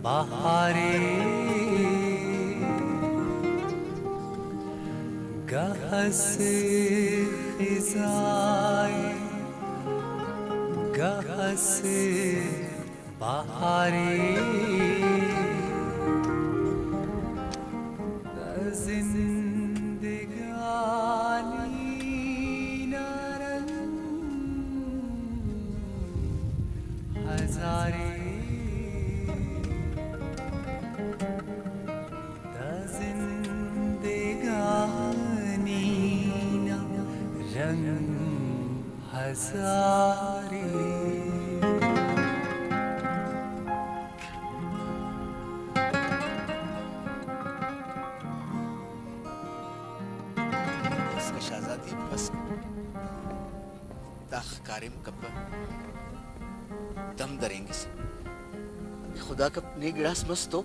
बहारे गहस खिजाए गहस बहारे जिंदगानी नरन हजारे हजारे उसका शहजादी बस दाख कारिम कब्बा दम दरेंगे से खुदा का नेक गिलास मस्त हो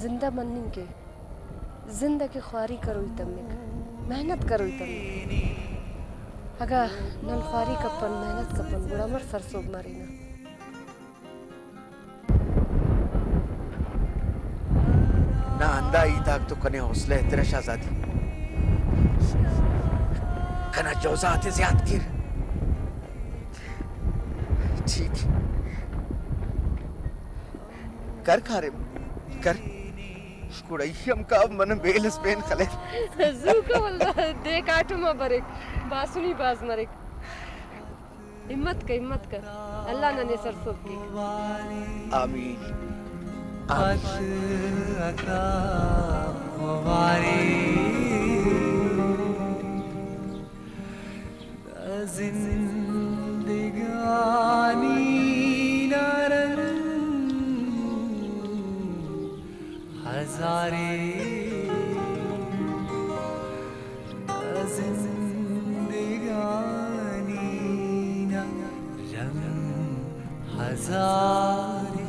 जिंदा बनने के जिंदा की ख्वारी करो तमिक मेहनत करो तमिक अगर नल ख्वारी कपन मेहनत कपन बुरा मर सरसोग मारीना ना अंदा ई ताक तो कने हौसले तेरा शहजादी कना जोजात ज़्याद गिर ठीक कर खारे कर कुड़ैयम का मन बेलस बेन खले ज़ूका वल्ला दे काटू मा बरेक बासुनी बाज मरेक हिम्मत कर अल्लाह ने सरसों की आमीन अता हमारे जिंदगानी नरन हजारे जिंदगानी नरन हजारे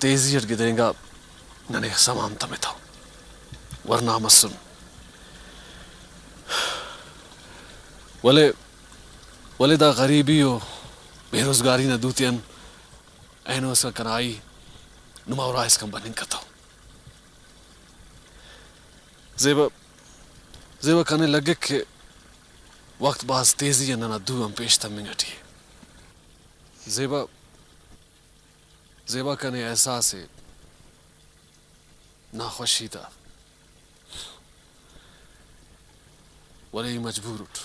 तेजी हट गिदेगा नने समाम तमे था वरना मसुन वले दा गरीबी हो बेरोजगारी न दूतियन ऐनो सा कराई नुमावरा इस कंपनी का था जेबा करने लगे कि वक्त बाज तेजी है ना दू हम पेश था मिनटी जेबा करने एहसास है नाखुशी था वले ही मजबूर उठ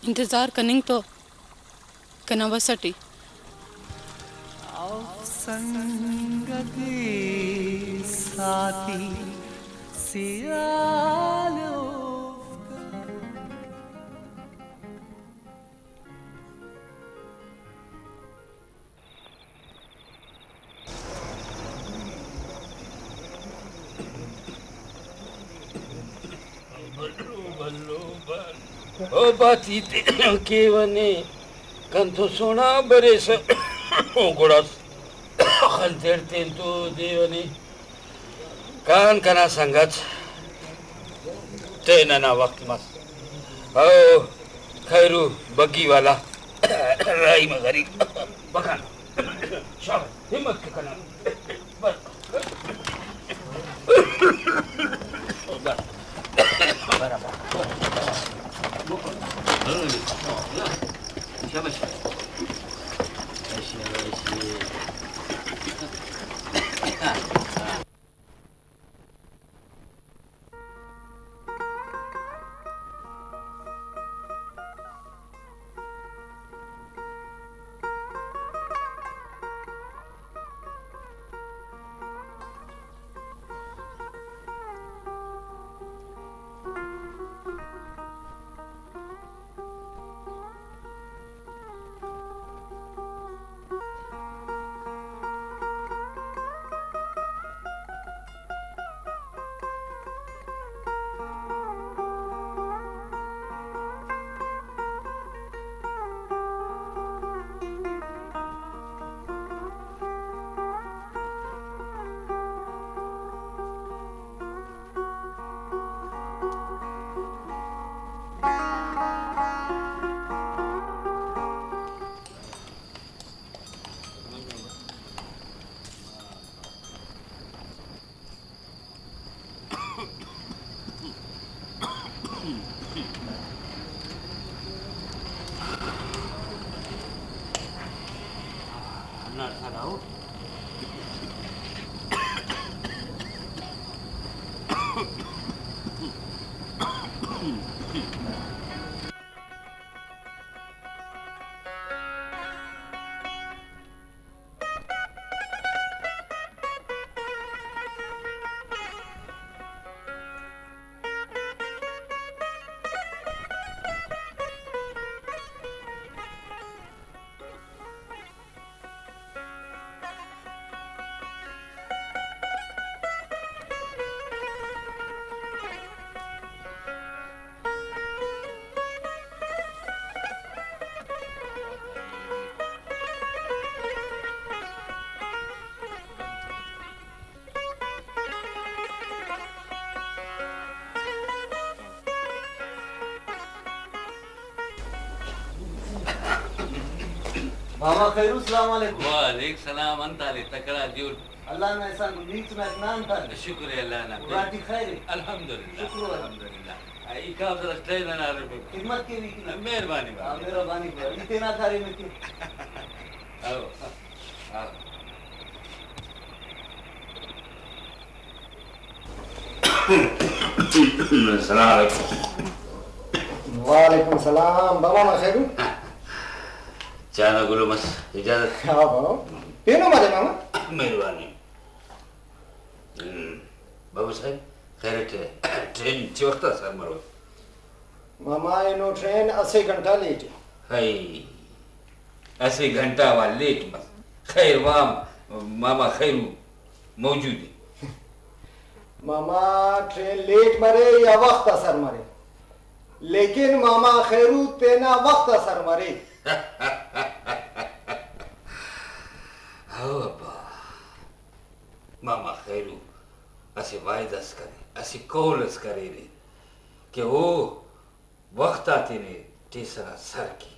इंतजार कनिंग तो कनावसटी संगति साथी सियालो ओ बाती केवने कंतो सोना बरेस गोड़ास खलतेर तेंतो देवने कान कना संगत तेना ना वक्त मस ओ खैरू बग्गी वाला राई मगरी बखान शाबाश हिम्मत के कना बस बराबर शाबाश मामा खैरू सलाम अलैकुम। वालेकुम सलाम अंताले तकड़ा जोड़ अल्लाह ने ऐसा नीच में नाम था शुक्र है अल्लाह ना राती खैर अल्हम्दुलिल्लाह शुक्र अल्हम्दुलिल्लाह आई का जरा स्टेज ना रे खिदमत के भी की मेहरबानी मेहरबानी इतना थारे में की आओ आओ अस्सलाम वालेकुम। वालेकुम सलाम बाबा मा खैरू चाना गुलो मस इजाजत हाँ बाबा पेनो मारे मामा मेहरबानी बाबू साहब खैरत ट्रेन ची वक्त सर मरो मामा इनो ट्रेन 80 घंटा लेट हाय ऐसे घंटा वाला लेट बस खैर वाम मामा खैरू मौजूद है मामा ट्रेन लेट मरे या वक्त असर मरे लेकिन मामा खैरू तेना वक्त असर मरे हो अब्बा मामा खैरू ऐसे वायदस करे ऐसे कौलस करे रे कि वो वक्त आते ने तीसरा सर की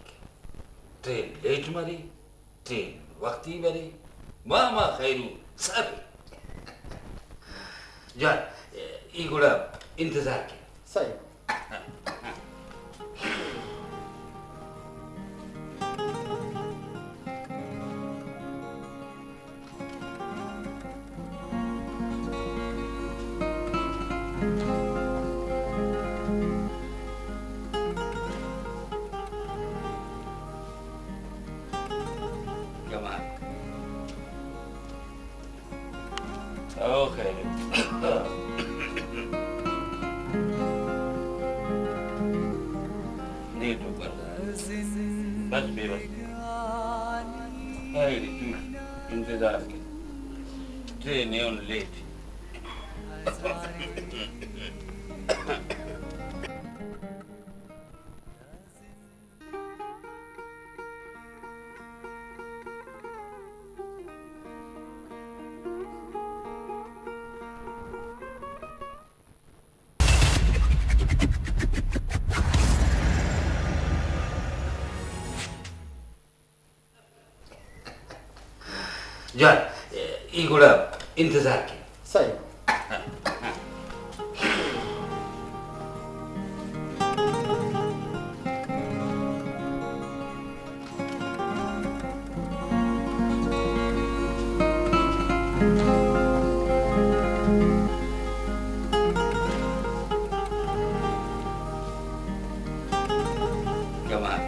ट्रेन लेट मरी ट्रेन वक्ती मरी मामा खैरू सर जा ये गुड़ा इंतजार के सही Okay. नहीं तो बस बेबस इंतजार के ट्रेन है उन लेट जा ई गुड़ा इंतजार की सही कमाल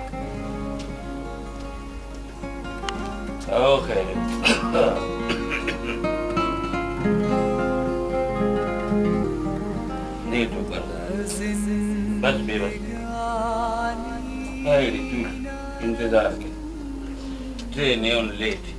ओ खैर नहीं तो बस बेबस है तू इंतजार के ट्रेन है ऑन लेट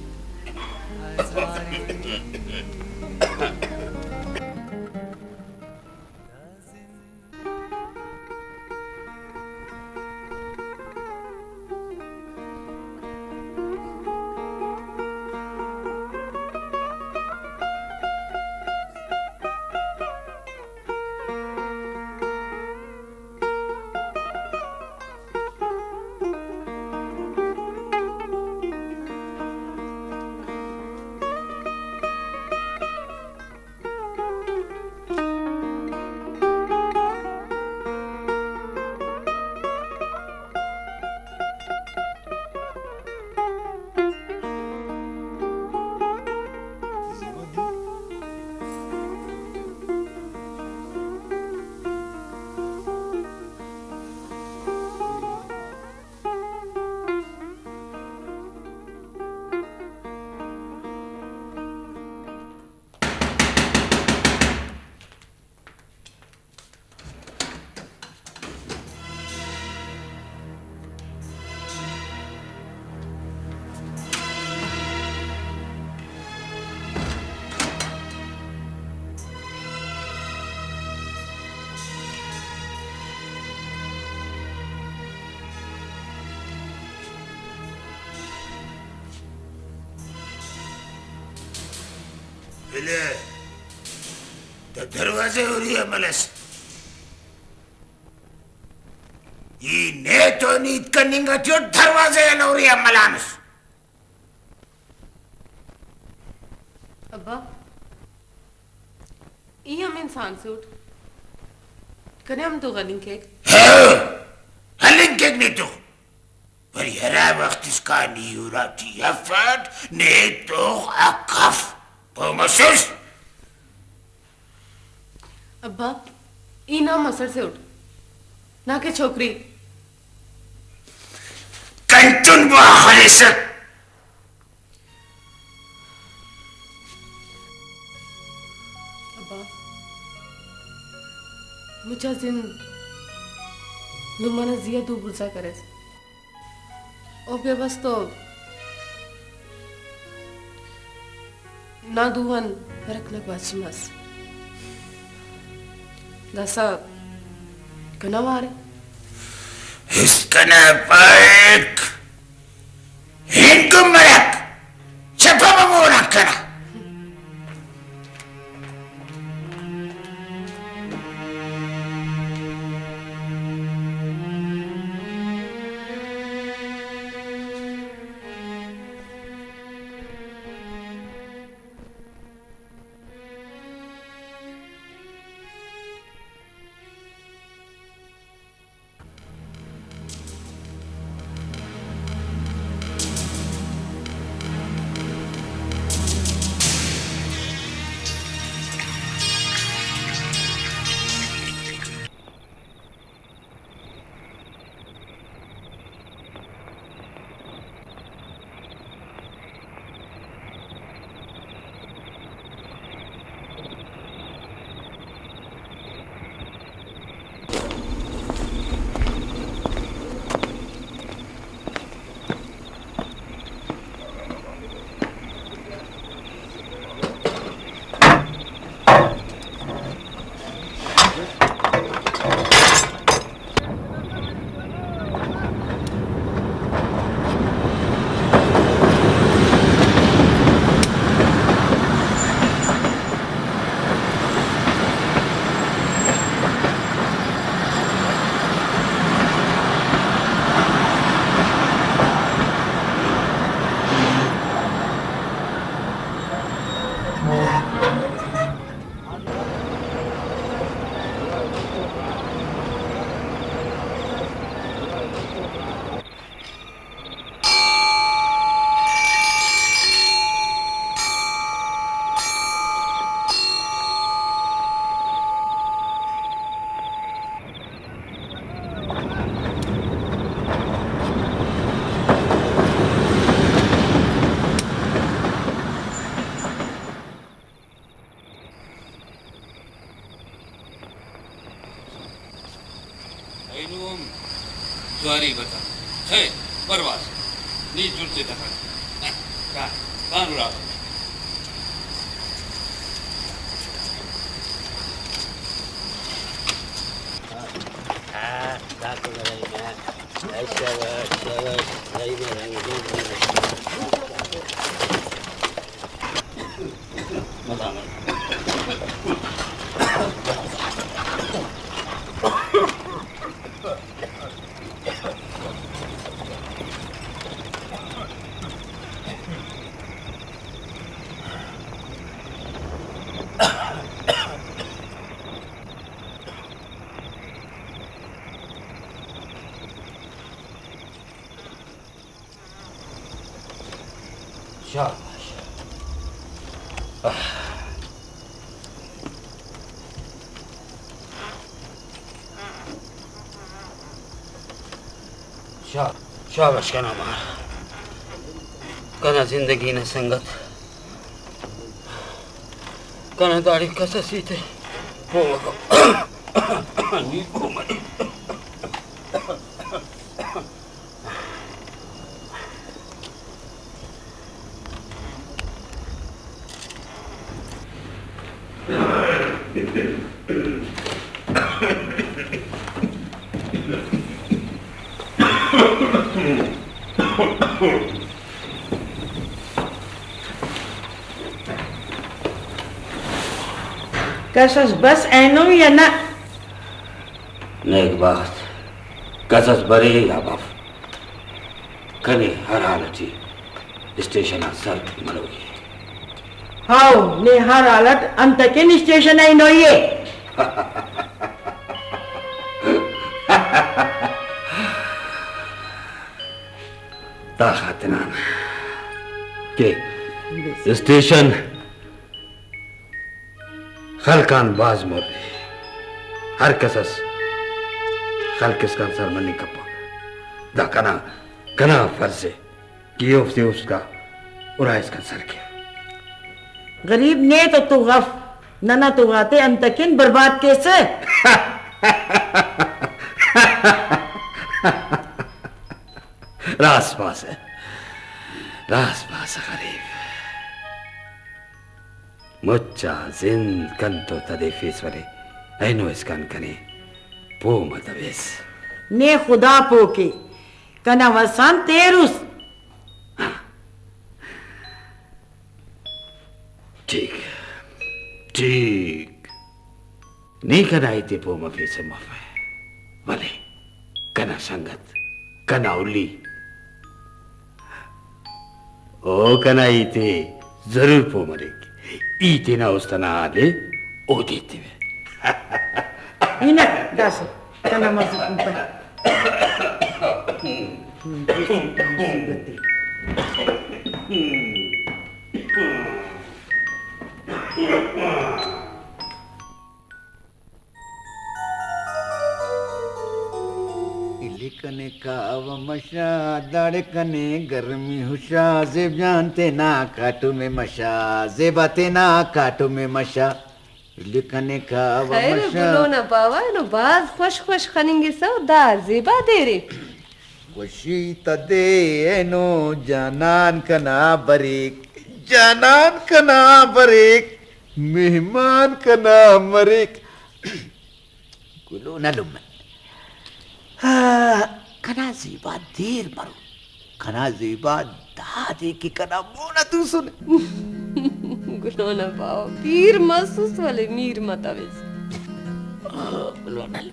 पहले तो दरवाजे हो रही है मलस ये ने तो नीत कनिंगा जो दरवाजे हो रही है मलानस अब्बा ये हम इंसान से उठ कने हम तो गलिंग केक हलिंग केक नहीं तो पर यरा वक्त इसका नहीं हो रहा थी अफाद ने तो अकफ मसर अब्बा ई ना मसर से उठ ना के छोकरी कंचुन खालिसत अब्बा मुझा जिन लुमाना जिया तू बुझा करे ओ बेबस तो ना दुवन रखनक वाचिमास दसा कनावारे इसकना पाक हिंकु मरक चपा बमोना कना बारी बता है परवास नी जुड़ते था कान उड़ा शाबाश शाबाश का नाम कना जिंदगी ने संगत कना दाढ़ी कसा सीते कसस बस ऐनो या ना नेक बात कसस बरे या बाप कने हर हालती स्टेशन सर मलोगी हाउ ने हर हालत अंत के स्टेशन ऐनो ये ताकतनान के स्टेशन खलकान बाज मोर हर कसस खल किसका सरमनी कपा दा कना कना फर्ज कि उसका उरा इसका सर किया गरीब ने तो तू गफ नना तो गाते अंतकिन बर्बाद कैसे रास पास है गरीब मुच्चा जिंद कंतो तदेफिस वरे ऐनो इसकन कने पो मतवेस ने खुदा पोके कना वसान तेरुस ठीक नहीं कनाई ते पो मफे से मफे भले कना संगत कना उली ओ कनाई ते जरूर पो मरेगी ईते ना उस्तना आले ओ देते वे इना दास कना मस्जिद पे लिखने का मशा धड़कने गर्मी हुशा जेब जानते ना काटू में मशा जेबाते ना काटू में मशा लिखने का मशा गुलो ना पावा नो बाज खुश खुश खनेंगे सो दा जेबा दे रे खुशी तदे नो जानन कना बरीक मेहमान कना मरिक गुलो ना लुम कना जीबा देर मरो कना जीबा दादे की कना मोना तू सुन गुलो ना पावा पीर महसूस वाले मीर मतावेस लोनल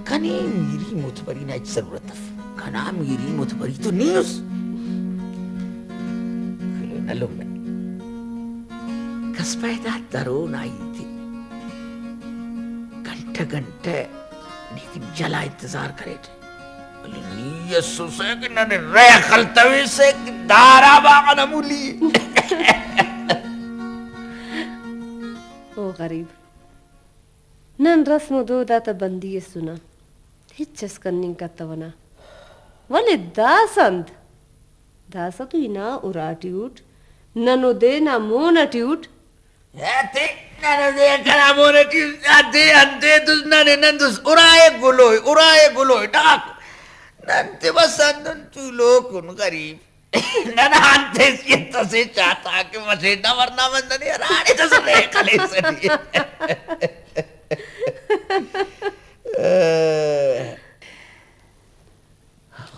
कने मेरी मुतबरी ना जरूरत कना मेरी मुतबरी तो नहीं उस लोनल में कस पैदा दरो ना थी घंटे नीति जला इंतजार करे थे नी सुसे कि नने रे खलतवे से दारा बागा नमूली ओ गरीब नन रस्म दो दाता बंदी सुना हिच्चस कन्नी का तवना वले दासतु इना उराट्यूट ननो दे ना मोनट्यूट याते ननो दे करा मोनट्यूट आते अंते तुस नने नंदुस उराए गुलोय डाक नंते बसन तू लोग उन गरीब ननांते ये तो से चाहता कि मुझे न वरना मंदनी रानी तो से कले से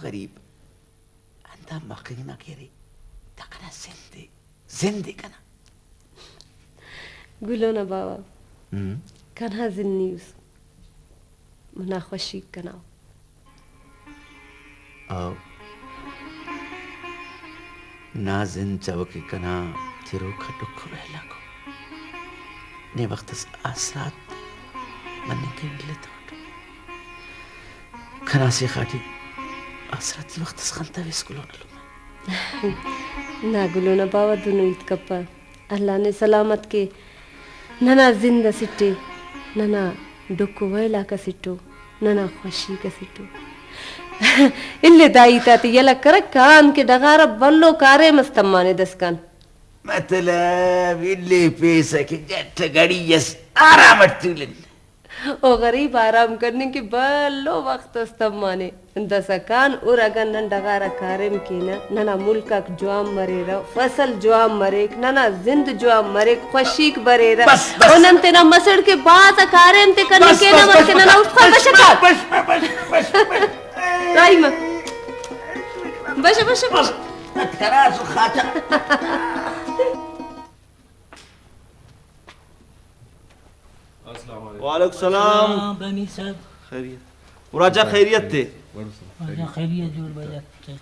गरीब अंता मकीना केरी तकना जिंदे कना गुलोना बाबा कना जिन्नीस मना खुशी कना आओ नाज़िन चवके कना तिरो खटुक रहला को ने वक्त आसरात मन के मिले तो खना से खाटी आसरात वक्त खंता विस्कुलो ना गुलोना बाबा दोनों इत कप्पा अल्लाह ने सलामत के नना जिंदा सिट्टे नना डुक्को वैला का सिट्टो नना खुशी का सिट्टो इल्ले दाई ताती यला कर कान के डगारा बल्लो कारे मस्तम्माने दस्कान मतलब इल्ले पैसा के जट गड़ी यस आराम तुलन ओ गरीब आराम करने के बल्लो वक्त अस्तम्माने दसकान और अगर नन डगारा कारेम कीना नना मुल्का जुआम मरेरा फसल जुआम मरेक नना जिंद जुआम मरेक खुशीक बरेरा और नन तेना मसड़ के बाद कारेम ते करने के ना मर के नना उठ बशका बस राइमा बश खराज खाता वालेकुम सलाम बनी साहब खैरियत मुराजा खैरियत थे वाजा खैरियत जोड़ बजा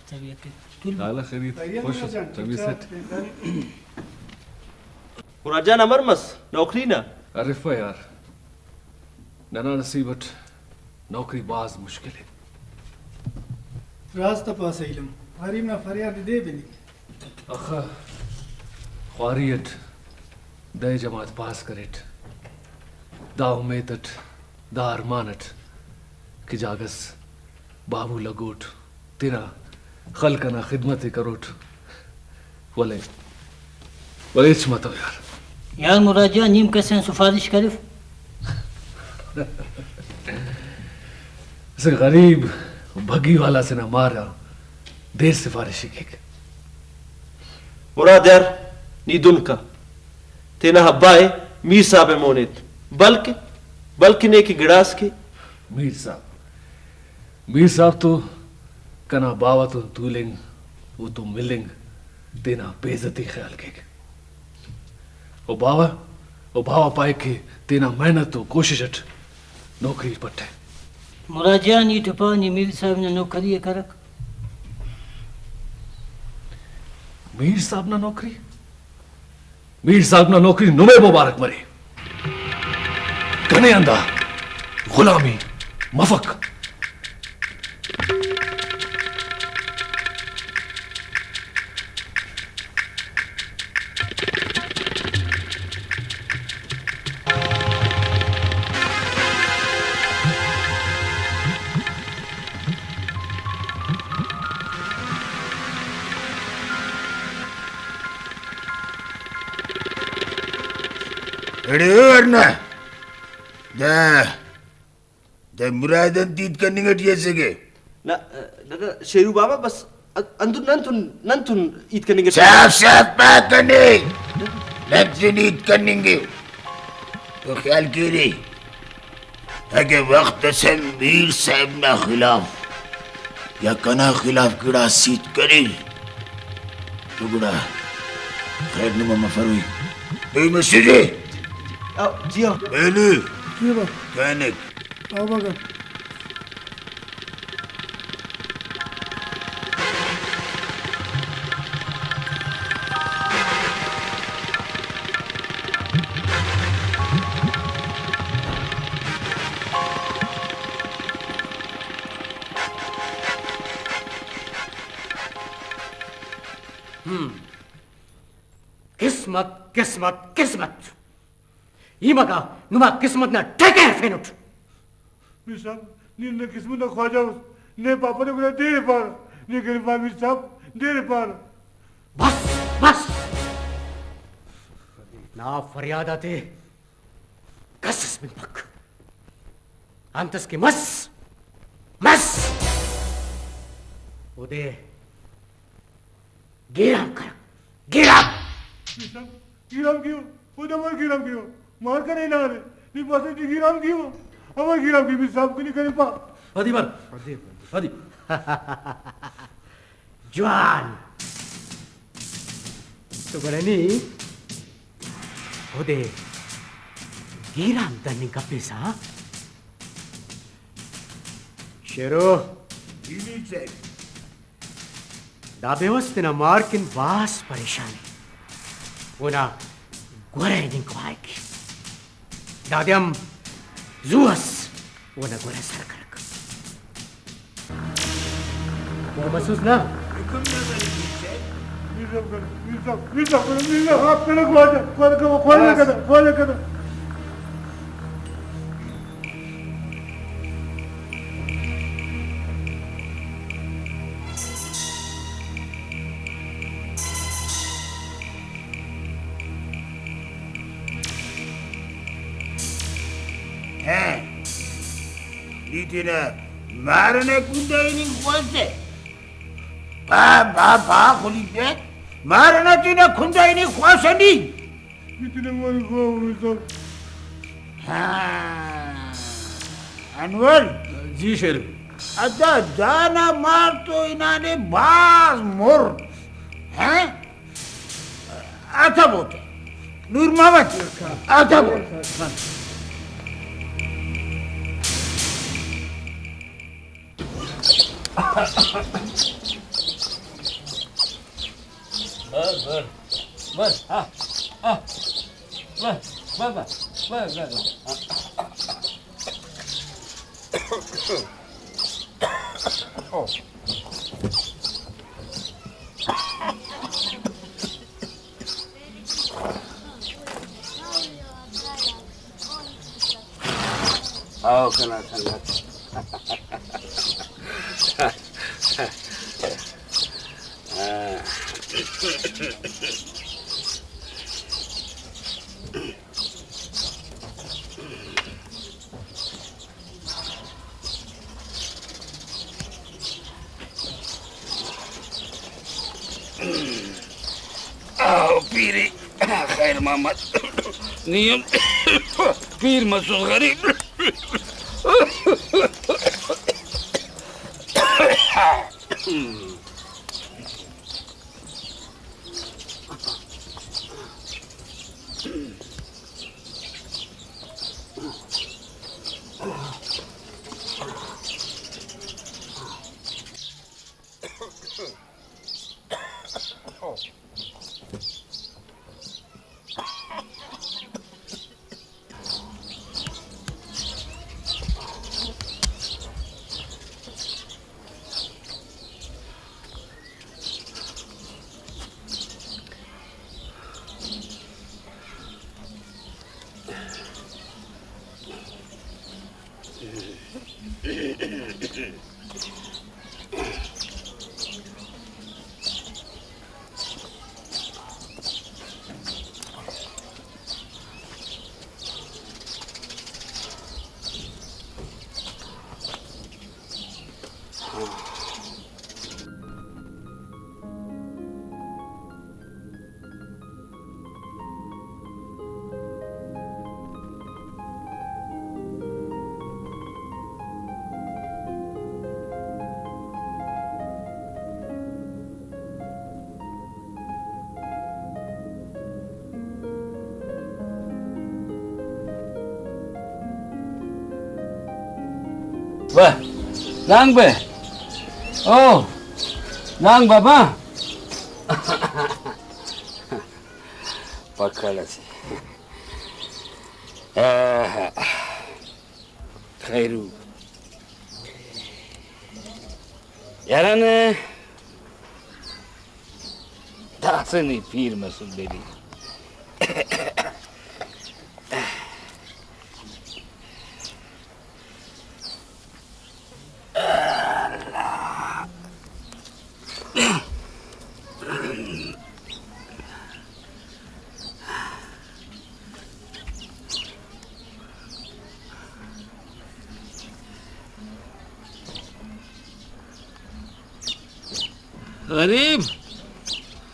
तबीयत तुल हाला खैरियत खुश तबीयत मुराजा नमरमस नौकरी ना अरिफा यार नना नसीबत नौकरी बाज मुश्किल है रास्ता पास इलम हरीम ना फरियाद दे बिनी अखा ख्वारियत दे जमात पास करेट दा उम्मीदत दा अरमानत कि जागस बाबू लगोट तेरा खलकना खिदमत करोट वले वले मत यार मुराजा नीम कैसे सिफारिश करिफ से गरीब भगी वाला से ना मारा देर सिफारिश की मुराद यार नीदुन का तेना हब्बाए मीर साहब मोनेत बल्कि ने की गिड़ास के मीर साहब तो कना बावा तो तूलिंग वो तो मिलिंग तेना बेइज्जती ख्याल के ओ बावा पाए के तेना मेहनत तो कोशिश नौकरी पट्टे मुराजा नी टपा नी मीर साहब ने नौकरी करक मीर साहब ना नौकरी नुमे मुबारक मरे गने अंदा गुलामी मफक Öyle da muradan tit kanning atiyasege na Sheru बाबा बस अंदुन नंतुन ईद करेंगे साफ बात करने नंतुन ईद करेंगे तो ख्याल कीजिए अगर वक्त से मीर साहब ना खिलाफ या कना खिलाफ गिड़ा सीट करे तो गुड़ा खैर नुमा मफरुई तो मस्जिदे जी हाँ पहले जी बाबा कहने आओ बाबा किस्मत किस्मत किस्मत इमका नुमा किस्मत ना ठेके फेनुट मिर साहब ने किस्मत ना ख्वाजा ने पापा ने बोला दे पर ने गरीबा मिर साहब दे पर बस बस ना फरियाद आते कसस min bak antes que mas उदय गिराम कर गिराम गिराम क्यों उदय मर गिराम क्यों मार कर नहीं ना रे नहीं बस गिराम क्यों अमर गिराम की भी सब को नहीं करे पा हदी मर हदी जवान तो गरनी उदय गिराम तनी का पैसा शेरो दाबेवस्तिना मार्किन बास परेशानी उना गोरे निकवाएगी दाद्यम जुअस उना गोरे सरकरक वो महसूस ना मिर्जा आप पे खोल कर Ditine marine kundayini kwase. Ba kulite. Marine tine kundayini kwase ni. Ditine mari ko. Anwar. जी शेर. अच्छा जाना मार तो इन्होंने बाज मोर हैं? अच्छा बोलते. नूर मोहम्मद. अच्छा बोलते. बस आओ कना संगत आओ पीरी खैर मोहम्मद नियम पीर मसूद गरीब Wah, nang be. Oh, nang baba. Pakala sih. Khairu. Yaran dasani pir masuk beri. गरीब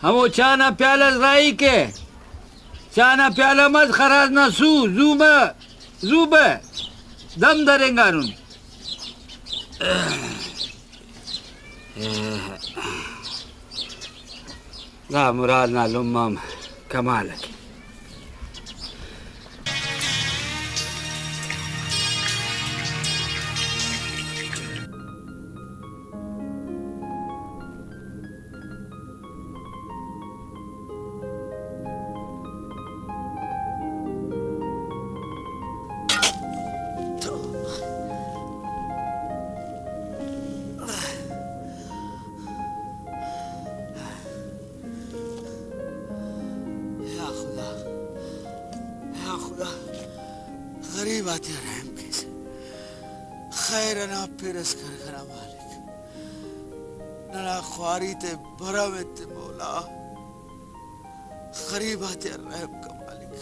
हम वो चाना प्याला राई के चाना प्याला मत खराज ना जूबे दम धरेंगा उन गा मुराद ना लुम्माम कमाल की गरीब आते रहम कैसे खैर ना फिरस कर खरा मालिक ना ख्वारी ते भरा में ते मौला गरीब आते रहम का मालिक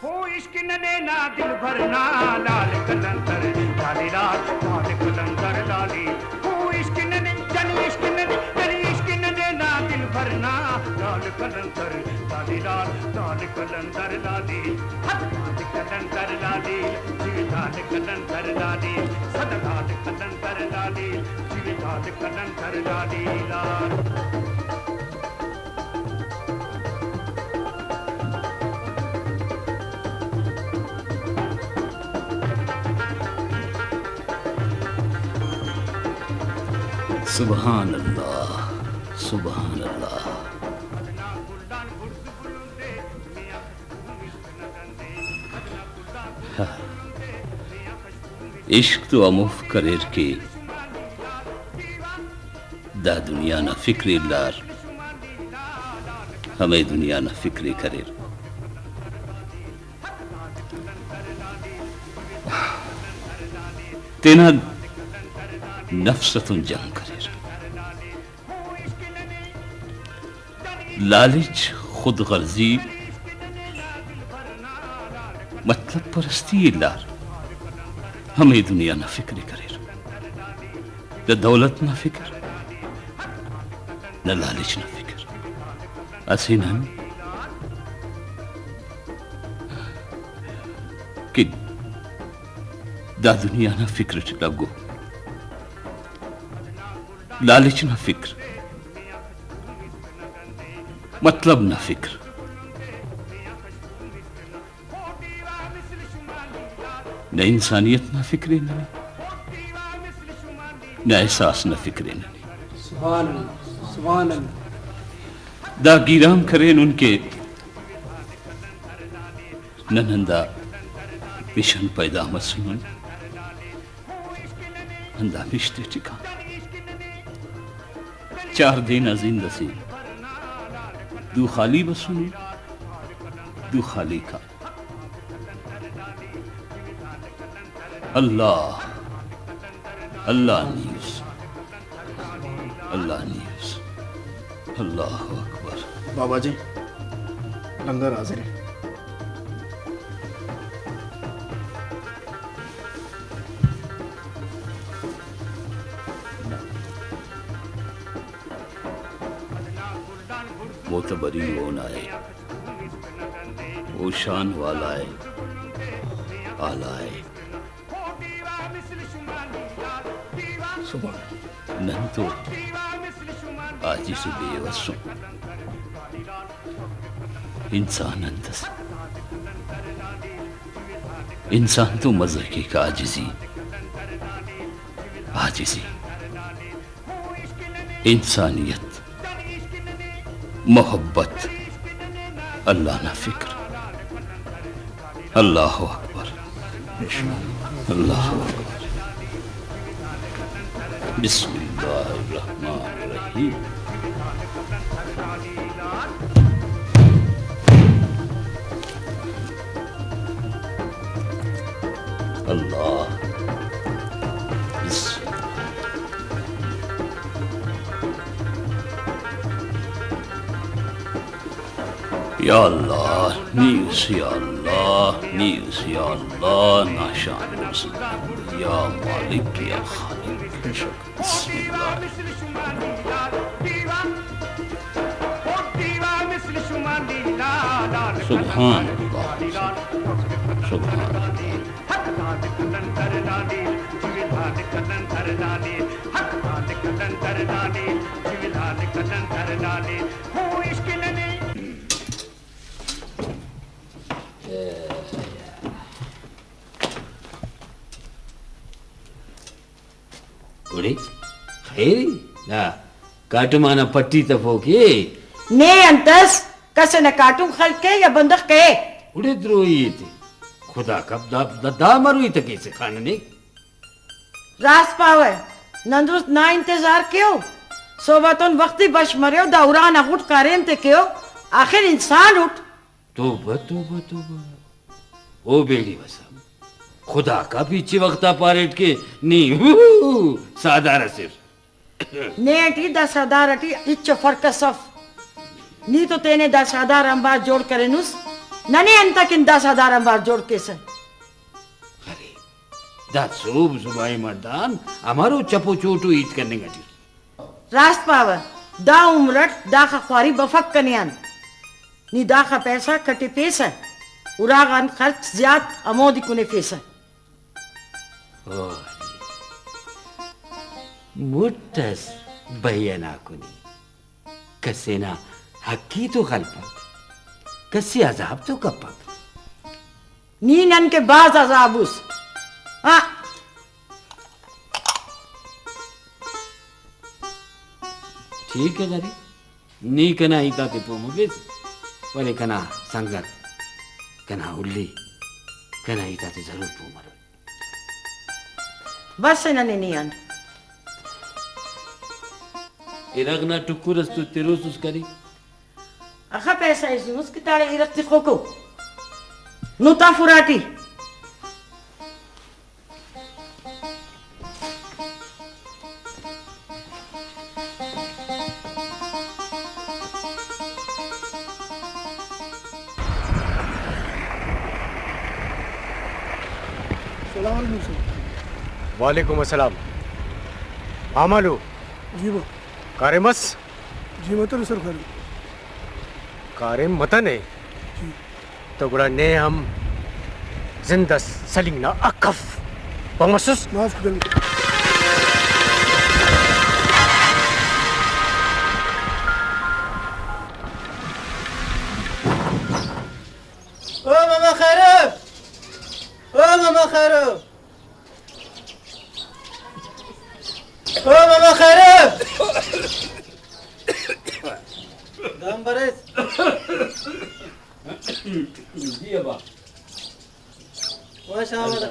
हो इश्क ने ना दिल भरना लाल कलंदर लाली लाल कलंदर लाली हो इश्क ने जन इश्क ने ना दिल भरना लाल कलंदर लाली लाल कलंदर लाली लाल कलंदर लाली लाल कलंदर लाली सदा लाल कलंदर लाली लाल कलंदर लाली लाल सुभान अल्लाह सुभान अल्लाह इश्क तो अमुफ करेर के दा दुनिया ना फिक्रे लार हमें दुनिया ना फिक्रे करेर तेना नफ्सतुन जंग करेर लालच खुद गर्जी मतलब परस्ती लार हमें दुनिया ना फिक्र करे न दौलत ना फिक्र न लालच ना फिक्र असीनन कि दा दुनिया ना फिक्र लगो लालच ना फिक्र मतलब ना फिक्र न इंसानियत ना फिक्रे न एहसास न फिक्रे सुभान दा गिराम करें उनके ननंदा मिशन पैदा मसून अंदा रिश्ते टिका 4 दिन जिंदा सी दू खाली बसुनी दू खाली का अल्लाह अल्लाह न्यूज़ अल्लाह न्यूज़ अल्लाह अकबर बाबा जी लंगर हाजिर है मोतबरी होना है वो शान वाला है आला है नन तो आजी से बेवसों इंसान अंदस इंसान तो मज़हकी का आजिज़ी इंसानियत मोहब्बत अल्लाह ना फिक्र अल्लाह अकबर अल्लाह अकबर बिस्मिल्लाहिर्रहमानिर्रहीम अल्लाह या अल्लाह न्यूज़ या अल्लाह न्यूज़ या अल्लाह नाशान या मालिक या खालिक दीवा मिसल शुमानी लाल दीवा ओ दीवा मिसल शुमानी लाल सुभान हक लाल कलंदर लाली जिविलाल कलंदर लाली हक लाल कलंदर लाली जिविलाल कलंदर लाली हो इश्क ने उड़ी खैरी ना काटमाना पट्टी तफो के ने अंतस कसे न काटूं खल के या बंदक के उड़े द्रोही थे खुदा कब दा मरुई तक से खाने ने रास पावे नंदरुस ना इंतजार क्यों सोबतन वक्ती बश मरियो दौरान उठ कारेम ते क्यों आखिर इंसान उठ तोबा ओ बेड़ी बसम खुदा का पीछे वक्ता पारेट के नी सादारा सिर नेटी दस हदारटी इच्छ फर्क सफ नी तो तेने 10,000 अंबार जोड़ करे नुस नने अंत किन 10,000 अंबार जोड़ के से दा सुबाई मर्दान हमारो चपो चोटू ईद करने का रास्त पावर दा उमरट दा ख्वारी बफक कन्यान नी दा का पैसा कटे पैसा उरागान खर्च ज्याद अमोदी कुने पैसा मुट्टस बयना कुनी कसेना हकी तो खलपा कसी अजाब तो कपक नी नन के बाज अजाबुस हाँ ठीक है गरी नी कना ही ताते पोमुगे वाले कना संगत कना उल्ली कना ही ताते जरूर पोमर बस नने नियन इरगना टुकुरस तो तेरोसुस करी अखा पैसा इस की तारे इरक्ति खोको नुता फुराटी वालेकुम अस्सलाम आमालू जी वो कारेमस जी मतलब सर खाली कारेम मतन है तो गुड़ा ने हम जिंदा सलिंगना अकफ बमसुस माफ कर ओ मामा खैरब ओ मामा खैरब ओ मामा खैरब दाम बरस जी अबा माशाअल्लाह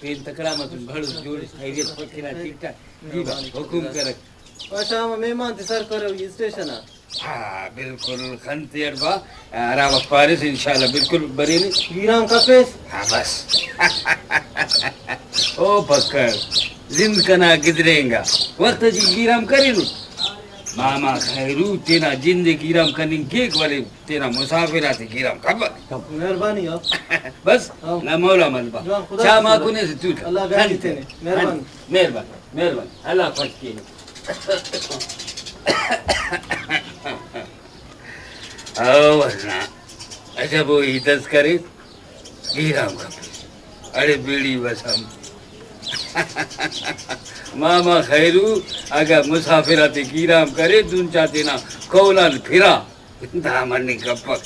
पेन तकड़ा मत भड़ जोड़ खैरियत पकड़ा ठीक ठाक जी बा हुकुम कर माशाअल्लाह मेहमान थे सर करो ये स्टेशन है हाँ बिल्कुल खंतेर बा आराम पारिस इंशाल्लाह बिल्कुल बरेली गिराम का पेश हाँ बस ओ पक्कर जिंद कना गिदरेंगा वक्त जी गिराम करेलू मामा खैरू तेना जिंदे गिराम कनिंग केक वाले तेना मुसाफिर आते गिराम खबर मेहरबानी हो बस ना मौला मलबा शामा कुने से तू अल्लाह गाली तेने मेहरबानी मेहरबानी अल्लाह खुश की आओ ना अच्छा वो इतस करे गिराम खबर अरे बेड़ी बस हम मामा खैरू अगर मुसाफिर आते गिराम करे दून चाहते ना कौलान फिरा दामन ने गप्पक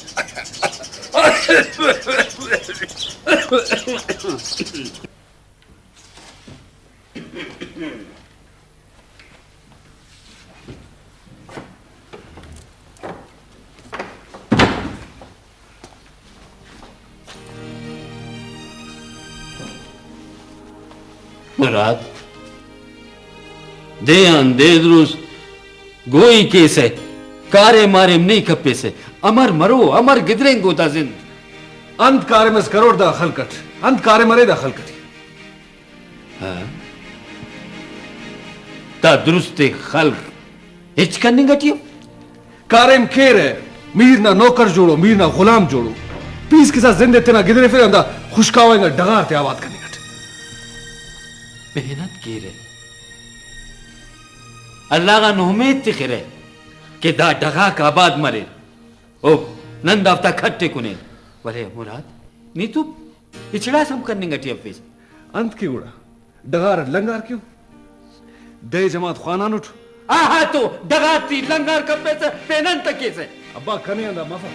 मुराद दे द्रुस गोई केस है कारे मारे नहीं कप्पे से अमर मरो अमर गिदरें गोता जिंद अंत कारे में करोड़ दा खलकट अंत कारे मरे दा खलकट हाँ ता दुरुस्ते खल्क हिच करने गटियो कारेम खेर है मीर ना नौकर जोड़ो मीर ना गुलाम जोड़ो पीस के साथ जिंदे तेना गिदरे फिर अंदा खुशकावेंगा डगार ते आबाद करने गट मेहनत की रे अल्लाह का नोमेद तिखरे के दा डगा का आबाद मरे ओ नंद आफ्ता खट्टे कुने वले मुराद नी तू इचड़ा सम करने गटी अफीस अंत की उड़ा डगार लंगार क्यों दे जमात खानान उठ आहा तो डगाती लंगार का पैसा पेनन तक कैसे अब्बा कने अंदा मफा